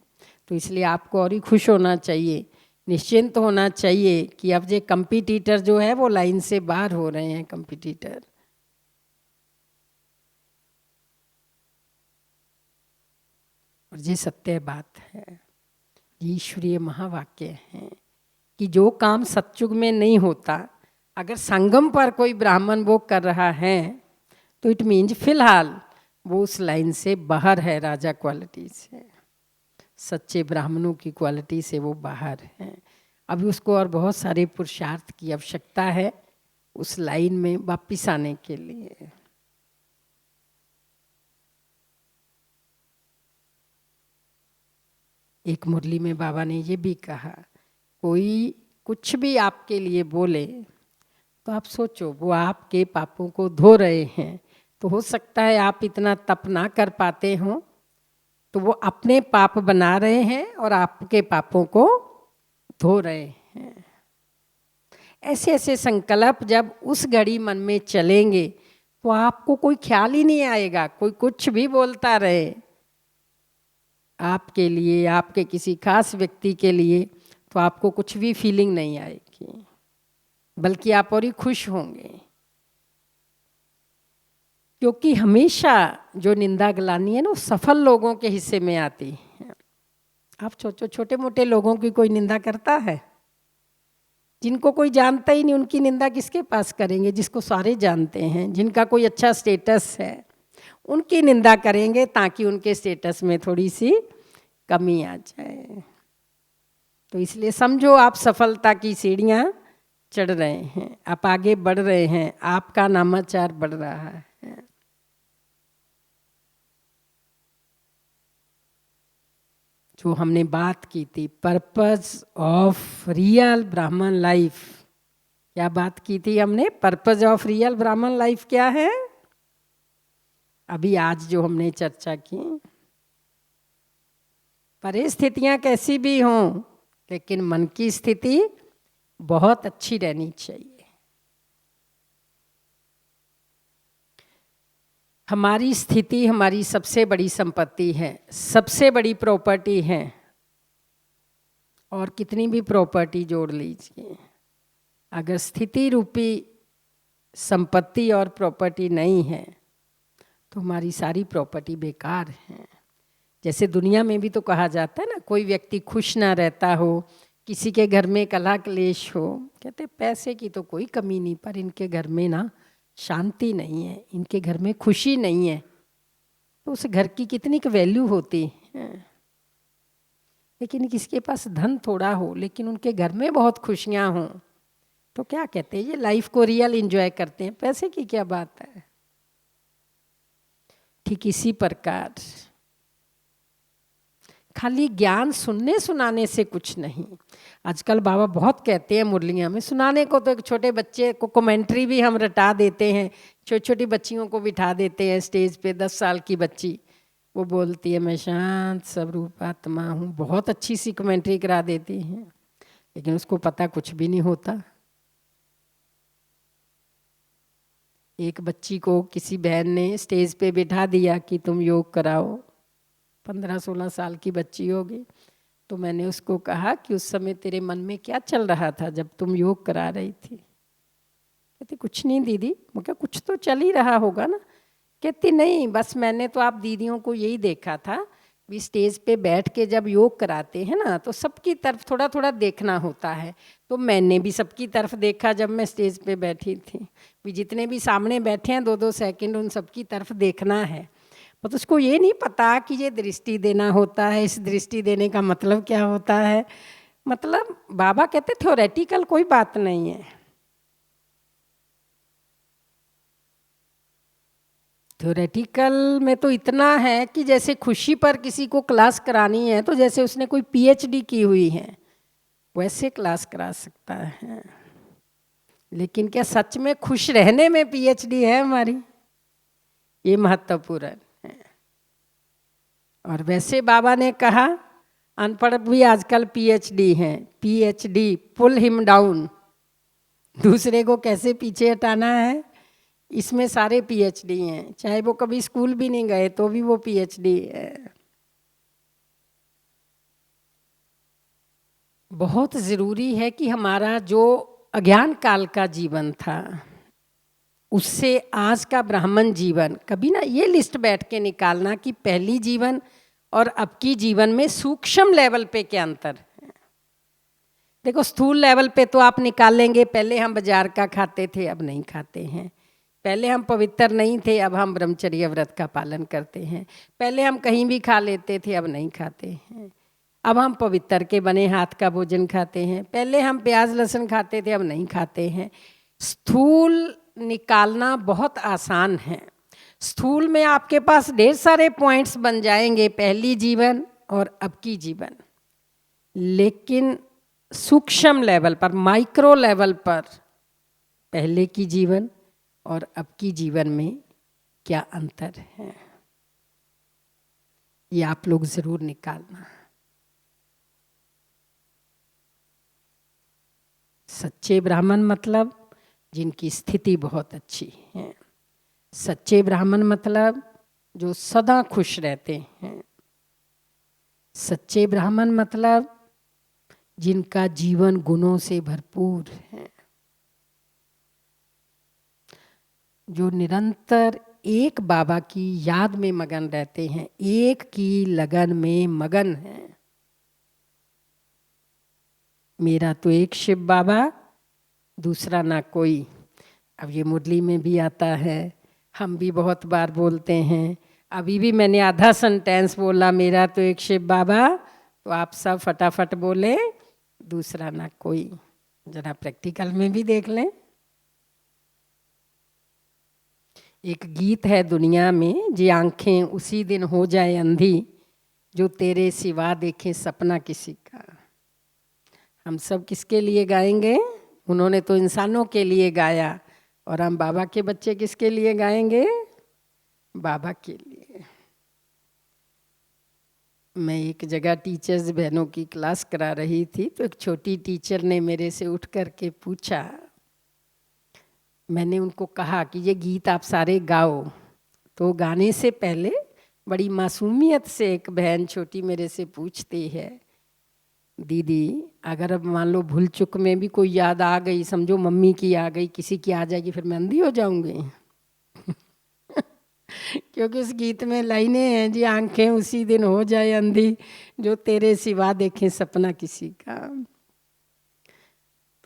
तो इसलिए आपको और ही खुश होना चाहिए, निश्चिंत होना चाहिए कि अब ये कंपटीटर जो है वो लाइन से बाहर हो रहे हैं। कंपटीटर और ये सत्य बात है, ईश्वरीय महावाक्य है कि जो काम सत्युग में नहीं होता, अगर संगम पर कोई ब्राह्मण वो कर रहा है तो इट मीन्स फिलहाल वो उस लाइन से बाहर है, राजा क्वालिटी से, सच्चे ब्राह्मणों की क्वालिटी से वो बाहर है। अभी उसको और बहुत सारे पुरुषार्थ की आवश्यकता है उस लाइन में वापिस आने के लिए। एक मुरली में बाबा ने ये भी कहा, कोई कुछ भी आपके लिए बोले तो आप सोचो वो आपके पापों को धो रहे हैं, तो हो सकता है आप इतना तप ना कर पाते हो, तो वो अपने पाप बना रहे हैं और आपके पापों को धो रहे हैं। ऐसे ऐसे संकल्प जब उस घड़ी मन में चलेंगे तो आपको कोई ख्याल ही नहीं आएगा, कोई कुछ भी बोलता रहे आपके लिए, आपके किसी खास व्यक्ति के लिए, तो आपको कुछ भी फीलिंग नहीं आएगी, बल्कि आप और ही खुश होंगे। क्योंकि हमेशा जो निंदा ग्लानि है ना वो सफल लोगों के हिस्से में आती है। आप सोचो छोटे मोटे लोगों की कोई निंदा करता है? जिनको कोई जानता ही नहीं उनकी निंदा किसके पास करेंगे? जिसको सारे जानते हैं, जिनका कोई अच्छा स्टेटस है उनकी निंदा करेंगे ताकि उनके स्टेटस में थोड़ी सी कमी आ जाए। तो इसलिए समझो आप सफलता की सीढ़ियाँ चढ़ रहे हैं, आप आगे बढ़ रहे हैं, आपका नामाचार बढ़ रहा है। जो हमने बात की थी पर्पस ऑफ रियल ब्राह्मण लाइफ, क्या बात की थी हमने? पर्पस ऑफ रियल ब्राह्मण लाइफ क्या है? अभी आज जो हमने चर्चा की, परिस्थितियां कैसी भी हों लेकिन मन की स्थिति बहुत अच्छी रहनी चाहिए। हमारी स्थिति हमारी सबसे बड़ी संपत्ति है, सबसे बड़ी प्रॉपर्टी है, और कितनी भी प्रॉपर्टी जोड़ लीजिए, अगर स्थिति रूपी संपत्ति और प्रॉपर्टी नहीं है तो हमारी सारी प्रॉपर्टी बेकार है। जैसे दुनिया में भी तो कहा जाता है ना, कोई व्यक्ति खुश ना रहता हो, किसी के घर में कलह क्लेश हो, कहते पैसे की तो कोई कमी नहीं, पर इनके घर में ना शांति नहीं है, इनके घर में खुशी नहीं है। तो उस घर की कितनी की वैल्यू होती है। लेकिन किसके पास धन थोड़ा हो लेकिन उनके घर में बहुत खुशियां हों, तो क्या कहते हैं, ये लाइफ को रियल एंजॉय करते हैं, पैसे की क्या बात है। ठीक इसी प्रकार खाली ज्ञान सुनने सुनाने से कुछ नहीं। आजकल बाबा बहुत कहते हैं मुरलियाँ में, सुनाने को तो एक छोटे बच्चे को कमेंट्री भी हम रटा देते हैं, छोटी छोटी बच्चियों को बिठा देते हैं स्टेज पे, 10 साल की बच्ची वो बोलती है मैं शांत स्वरूप आत्मा हूँ, बहुत अच्छी सी कमेंट्री करा देती हैं, लेकिन उसको पता कुछ भी नहीं होता। एक बच्ची को किसी बहन ने स्टेज पे बिठा दिया कि तुम योग कराओ, 15-16 साल की बच्ची होगी। तो मैंने उसको कहा कि उस समय तेरे मन में क्या चल रहा था जब तुम योग करा रही थी। कहती कुछ नहीं दीदी। मैं क्या कुछ तो चल ही रहा होगा ना। कहती नहीं, बस मैंने तो आप दीदियों को यही देखा था भी स्टेज पे बैठ के जब योग कराते हैं ना तो सबकी तरफ थोड़ा थोड़ा देखना होता है। तो मैंने भी सबकी तरफ देखा जब मैं स्टेज पे बैठी थी, भी जितने भी सामने बैठे हैं 2-2 सेकंड उन सबकी तरफ देखना है। तो उसको ये नहीं पता कि ये दृष्टि देना होता है, इस दृष्टि देने का मतलब क्या होता है। मतलब बाबा कहते थ्योरेटिकल कोई बात नहीं है। थ्योरेटिकल में तो इतना है कि जैसे खुशी पर किसी को क्लास करानी है तो जैसे उसने कोई पीएचडी की हुई है वैसे क्लास करा सकता है, लेकिन क्या सच में खुश रहने में पीएचडी है हमारी, ये महत्वपूर्ण है। और वैसे बाबा ने कहा अनपढ़ भी आजकल पीएचडी हैं, पीएचडी पुल हिम डाउन, दूसरे को कैसे पीछे हटाना है, इसमें सारे पीएचडी हैं, चाहे वो कभी स्कूल भी नहीं गए तो भी वो पीएचडी है। बहुत ज़रूरी है कि हमारा जो अज्ञान काल का जीवन था उससे आज का ब्राह्मण जीवन, कभी ना ये लिस्ट बैठ के निकालना कि पहली जीवन और अब की जीवन में सूक्ष्म लेवल पे क्या अंतर है। देखो स्थूल लेवल पे तो आप निकाल लेंगे, पहले हम बाजार का खाते थे अब नहीं खाते हैं, पहले हम पवित्र नहीं थे अब हम ब्रह्मचर्य व्रत का पालन करते हैं, पहले हम कहीं भी खा लेते थे अब नहीं खाते हैं, अब हम पवित्र के बने हाथ का भोजन खाते हैं, पहले हम प्याज लहसुन खाते थे अब नहीं खाते हैं। स्थूल निकालना बहुत आसान है, स्थूल में आपके पास ढेर सारे पॉइंट्स बन जाएंगे पहली जीवन और अब की जीवन, लेकिन सूक्ष्म लेवल पर माइक्रो लेवल पर पहले की जीवन और अब की जीवन में क्या अंतर है, ये आप लोग जरूर निकालना। सच्चे ब्राह्मण मतलब जिनकी स्थिति बहुत अच्छी है, सच्चे ब्राह्मण मतलब जो सदा खुश रहते हैं, सच्चे ब्राह्मण मतलब जिनका जीवन गुणों से भरपूर है, जो निरंतर एक बाबा की याद में मगन रहते हैं, एक की लगन में मगन है। मेरा तो एक शिव बाबा दूसरा ना कोई। अब ये मुरली में भी आता है, हम भी बहुत बार बोलते हैं, अभी भी मैंने आधा सेंटेंस बोला मेरा तो एक शिव बाबा, तो आप सब फटाफट बोले दूसरा ना कोई। जरा प्रैक्टिकल में भी देख लें। एक गीत है दुनिया में, जी आंखें उसी दिन हो जाए अंधी जो तेरे सिवा देखे सपना किसी का। हम सब किसके लिए गाएंगे? उन्होंने तो इंसानों के लिए गाया, और हम बाबा के बच्चे किसके लिए गाएंगे? बाबा के लिए। मैं एक जगह टीचर्स बहनों की क्लास करा रही थी, तो एक छोटी टीचर ने मेरे से उठ कर के पूछा, मैंने उनको कहा कि ये गीत आप सारे गाओ। तो गाने से पहले बड़ी मासूमियत से एक बहन छोटी मेरे से पूछती है, दीदी अगर अब मान लो भूल चुक में भी कोई याद आ गई, समझो मम्मी की आ गई, किसी की आ जाएगी, फिर मैं अंधी हो जाऊंगी? क्योंकि उस गीत में लाइनें हैं, जी आंखें उसी दिन हो जाए अंधी जो तेरे सिवा देखें सपना किसी का।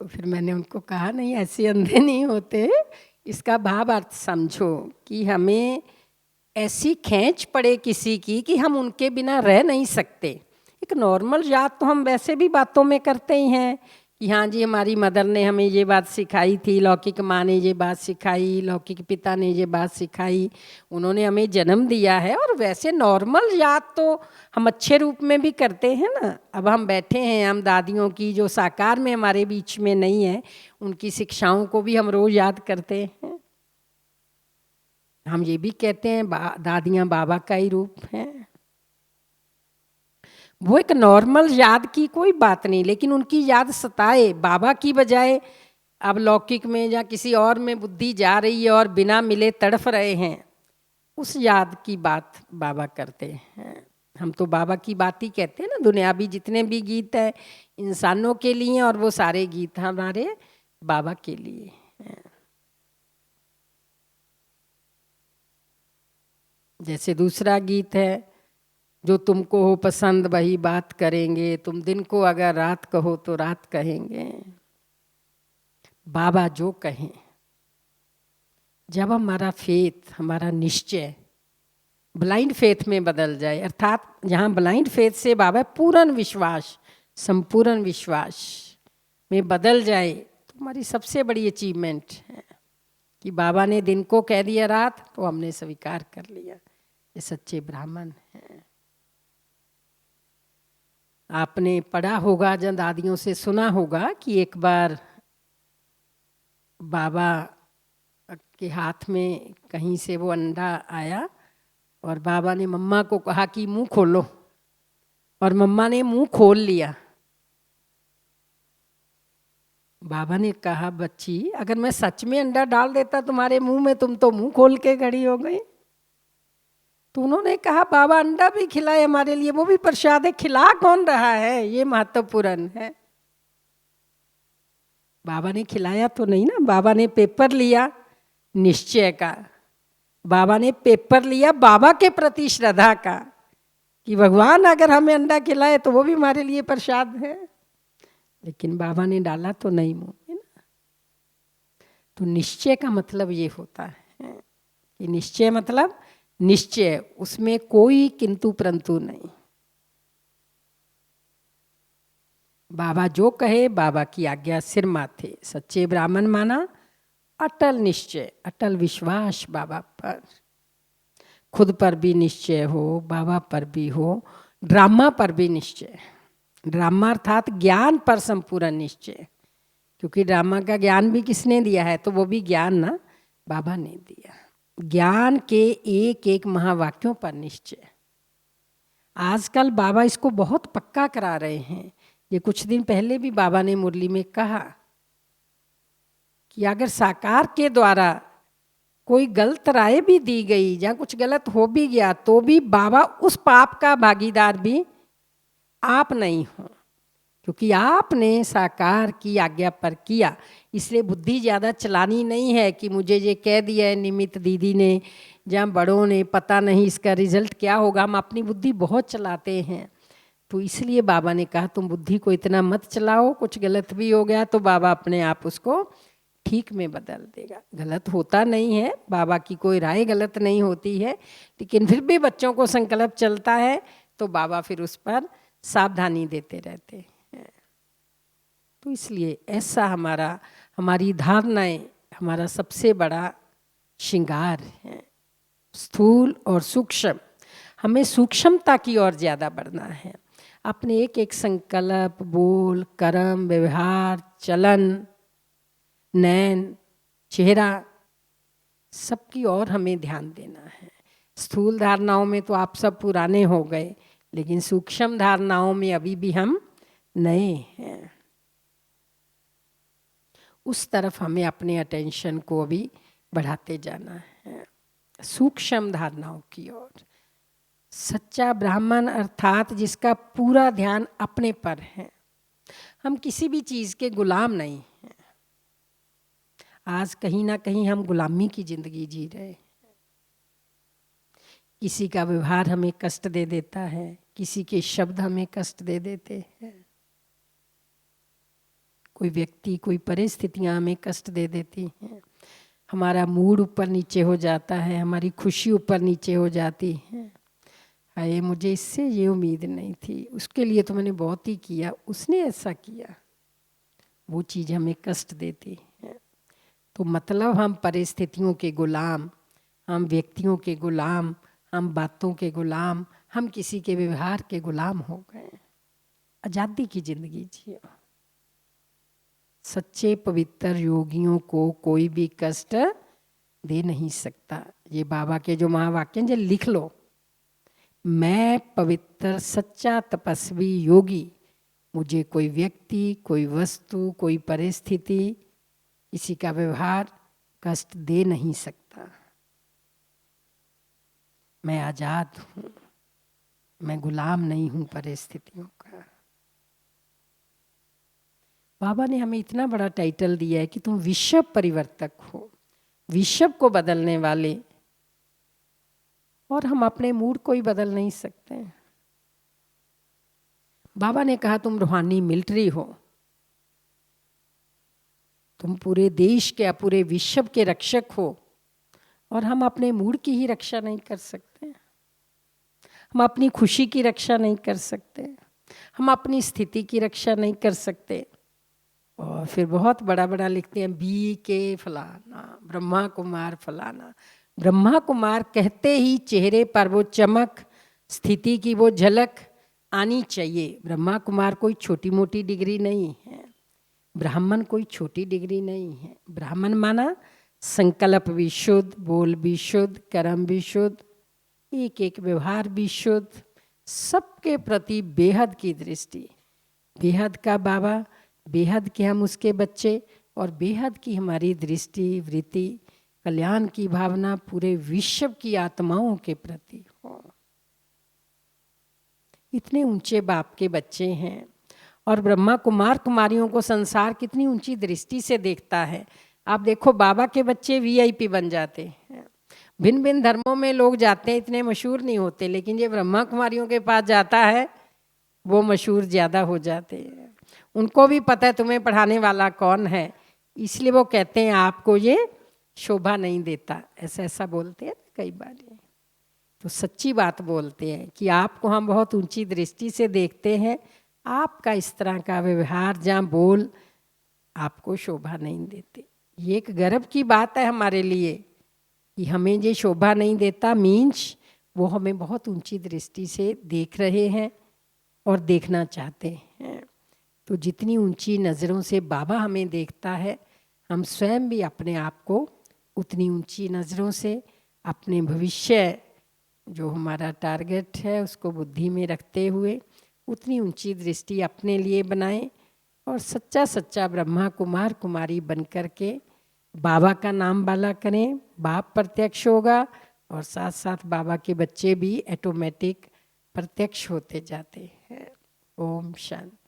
तो फिर मैंने उनको कहा नहीं, ऐसे अंधे नहीं होते, इसका भाव अर्थ समझो कि हमें ऐसी खींच पड़े किसी की कि हम उनके बिना रह नहीं सकते। एक नॉर्मल याद तो हम वैसे भी बातों में करते ही हैं कि हाँ जी हमारी मदर ने हमें ये बात सिखाई थी, लौकिक माँ ने ये बात सिखाई, लौकिक पिता ने ये बात सिखाई, उन्होंने हमें जन्म दिया है। और वैसे नॉर्मल याद तो हम अच्छे रूप में भी करते हैं ना। अब हम बैठे हैं, हम दादियों की जो साकार में हमारे बीच में नहीं है, उनकी शिक्षाओं को भी हम रोज़ याद करते हैं। हम ये भी कहते हैं दादियाँ बाबा का ही रूप हैं। वो एक नॉर्मल याद की कोई बात नहीं, लेकिन उनकी याद सताए, बाबा की बजाय अब लौकिक में या किसी और में बुद्धि जा रही है और बिना मिले तड़फ रहे हैं, उस याद की बात बाबा करते हैं। हम तो बाबा की बात ही कहते हैं ना। दुनियावी जितने भी गीत हैं इंसानों के लिए, और वो सारे गीत हमारे बाबा के लिए हैं। जैसे दूसरा गीत है, जो तुमको हो पसंद वही बात करेंगे, तुम दिन को अगर रात कहो तो रात कहेंगे। बाबा जो कहें, जब हमारा फेथ, हमारा निश्चय ब्लाइंड फेथ में बदल जाए, अर्थात जहाँ ब्लाइंड फेथ से बाबा पूर्ण विश्वास, संपूर्ण विश्वास में बदल जाए, तो हमारी सबसे बड़ी अचीवमेंट है कि बाबा ने दिन को कह दिया रात, तो हमने स्वीकार कर लिया, ये सच्चे ब्राह्मण हैं। आपने पढ़ा होगा, जब दादियों से सुना होगा कि एक बार बाबा के हाथ में कहीं से वो अंडा आया और बाबा ने मम्मा को कहा कि मुंह खोलो, और मम्मा ने मुंह खोल लिया। बाबा ने कहा बच्ची, अगर मैं सच में अंडा डाल देता तुम्हारे मुंह में, तुम तो मुंह खोल के खड़ी हो गई। तो उन्होंने कहा बाबा अंडा भी खिलाए हमारे लिए, वो भी प्रसाद है, खिला कौन रहा है, ये महत्वपूर्ण है। बाबा ने खिलाया तो नहीं ना, बाबा ने पेपर लिया निश्चय का, बाबा ने पेपर लिया बाबा के प्रति श्रद्धा का, कि भगवान अगर हमें अंडा खिलाए तो वो भी हमारे लिए प्रसाद है। लेकिन बाबा ने डाला तो नहीं मुंह में ना। तो निश्चय का मतलब ये होता है कि निश्चय मतलब निश्चय, उसमें कोई किंतु परंतु नहीं। बाबा जो कहे, बाबा की आज्ञा सिर माथे। सच्चे ब्राह्मण माना अटल निश्चय, अटल विश्वास बाबा पर, खुद पर भी निश्चय हो, बाबा पर भी हो, ड्रामा पर भी निश्चय। ड्रामा अर्थात ज्ञान पर संपूर्ण निश्चय, क्योंकि ड्रामा का ज्ञान भी किसने दिया है, तो वो भी ज्ञान ना बाबा ने दिया। ज्ञान के एक एक महावाक्यों पर निश्चय। आजकल बाबा इसको बहुत पक्का करा रहे हैं। ये कुछ दिन पहले भी बाबा ने मुरली में कहा कि अगर साकार के द्वारा कोई गलत राय भी दी गई या कुछ गलत हो भी गया, तो भी बाबा उस पाप का भागीदार भी आप नहीं हो, क्योंकि आपने साकार की आज्ञा पर किया। इसलिए बुद्धि ज़्यादा चलानी नहीं है कि मुझे ये कह दिया है निमित्त दीदी ने या बड़ों ने, पता नहीं इसका रिजल्ट क्या होगा। हम अपनी बुद्धि बहुत चलाते हैं, तो इसलिए बाबा ने कहा तुम बुद्धि को इतना मत चलाओ, कुछ गलत भी हो गया तो बाबा अपने आप उसको ठीक में बदल देगा। गलत होता नहीं है, बाबा की कोई राय गलत नहीं होती है, लेकिन फिर भी बच्चों को संकल्प चलता है तो बाबा फिर उस पर सावधानी देते रहते हैं। तो इसलिए ऐसा हमारी धारणाएं हमारा सबसे बड़ा श्रृंगार है। स्थूल और सूक्ष्म, हमें सूक्ष्मता की ओर ज़्यादा बढ़ना है। अपने एक एक संकल्प, बोल, कर्म, व्यवहार, चलन, नैन, चेहरा, सबकी ओर हमें ध्यान देना है। स्थूल धारणाओं में तो आप सब पुराने हो गए, लेकिन सूक्ष्म धारणाओं में अभी भी हम नए हैं। उस तरफ हमें अपने अटेंशन को अभी बढ़ाते जाना है, सूक्ष्म धारणाओं की ओर। सच्चा ब्राह्मण अर्थात जिसका पूरा ध्यान अपने पर है। हम किसी भी चीज़ के गुलाम नहीं हैं। आज कहीं ना कहीं हम गुलामी की जिंदगी जी रहे हैं। किसी का व्यवहार हमें कष्ट दे देता है, किसी के शब्द हमें कष्ट दे देते हैं, कोई व्यक्ति, कोई परिस्थितियाँ हमें कष्ट दे देती हैं, हमारा मूड ऊपर नीचे हो जाता है, हमारी खुशी ऊपर नीचे हो जाती है। हाय, मुझे इससे ये उम्मीद नहीं थी, उसके लिए तो मैंने बहुत ही किया, उसने ऐसा किया, वो चीज़ हमें कष्ट देती है। तो मतलब हम परिस्थितियों के गुलाम, हम व्यक्तियों के गुलाम, हम बातों के गुलाम, हम किसी के व्यवहार के गुलाम हो गए। आज़ादी की जिंदगी जियो। सच्चे पवित्र योगियों को कोई भी कष्ट दे नहीं सकता। ये बाबा के जो महावाक्य हैं, लिख लो। मैं पवित्र सच्चा तपस्वी योगी, मुझे कोई व्यक्ति, कोई वस्तु, कोई परिस्थिति, किसी का व्यवहार कष्ट दे नहीं सकता। मैं आजाद हूँ, मैं गुलाम नहीं हूँ परिस्थितियों का। बाबा ने हमें इतना बड़ा टाइटल दिया है कि तुम विश्व परिवर्तक हो, विश्व को बदलने वाले, और हम अपने मूड को ही बदल नहीं सकते। बाबा ने कहा तुम रूहानी मिलिट्री हो, तुम पूरे देश के, पूरे विश्व के रक्षक हो, और हम अपने मूड की ही रक्षा नहीं कर सकते, हम अपनी खुशी की रक्षा नहीं कर सकते, हम अपनी स्थिति की रक्षा नहीं कर सकते। और फिर बहुत बड़ा बड़ा लिखते हैं बी के फलाना, ब्रह्मा कुमार फलाना। ब्रह्मा कुमार कहते ही चेहरे पर वो चमक, स्थिति की वो झलक आनी चाहिए। ब्रह्मा कुमार कोई छोटी मोटी डिग्री नहीं है, ब्राह्मण कोई छोटी डिग्री नहीं है। ब्राह्मण माना संकल्प भी शुद्ध, बोल भी शुद्ध, कर्म भी शुद्ध, एक एक व्यवहार भी शुद्ध, सबके प्रति बेहद की दृष्टि। बेहद का बाबा, बेहद के हम उसके बच्चे, और बेहद की हमारी दृष्टि, वृत्ति, कल्याण की भावना पूरे विश्व की आत्माओं के प्रति हो। इतने ऊंचे बाप के बच्चे हैं, और ब्रह्मा कुमार कुमारियों को संसार कितनी ऊंची दृष्टि से देखता है। आप देखो बाबा के बच्चे वीआईपी बन जाते हैं। भिन्न भिन्न धर्मों में लोग जाते हैं, इतने मशहूर नहीं होते, लेकिन ये ब्रह्मा कुमारियों के पास जाता है वो मशहूर ज़्यादा हो जाते हैं। उनको भी पता है तुम्हें पढ़ाने वाला कौन है, इसलिए वो कहते हैं आपको ये शोभा नहीं देता। ऐसा बोलते हैं कई बार, तो सच्ची बात बोलते हैं कि आपको हम बहुत ऊंची दृष्टि से देखते हैं, आपका इस तरह का व्यवहार जहाँ बोल आपको शोभा नहीं देते। ये एक गर्व की बात है हमारे लिए कि हमें ये शोभा नहीं देता, मीन्स वो हमें बहुत ऊंची दृष्टि से देख रहे हैं और देखना चाहते हैं। तो जितनी ऊंची नज़रों से बाबा हमें देखता है, हम स्वयं भी अपने आप को उतनी ऊंची नज़रों से, अपने भविष्य जो हमारा टारगेट है उसको बुद्धि में रखते हुए उतनी ऊंची दृष्टि अपने लिए बनाएं, और सच्चा सच्चा ब्रह्मा कुमार कुमारी बनकर के बाबा का नाम वाला करें। बाप प्रत्यक्ष होगा, और साथ साथ बाबा के बच्चे भी ऑटोमेटिक प्रत्यक्ष होते जाते हैं। ओम शांति।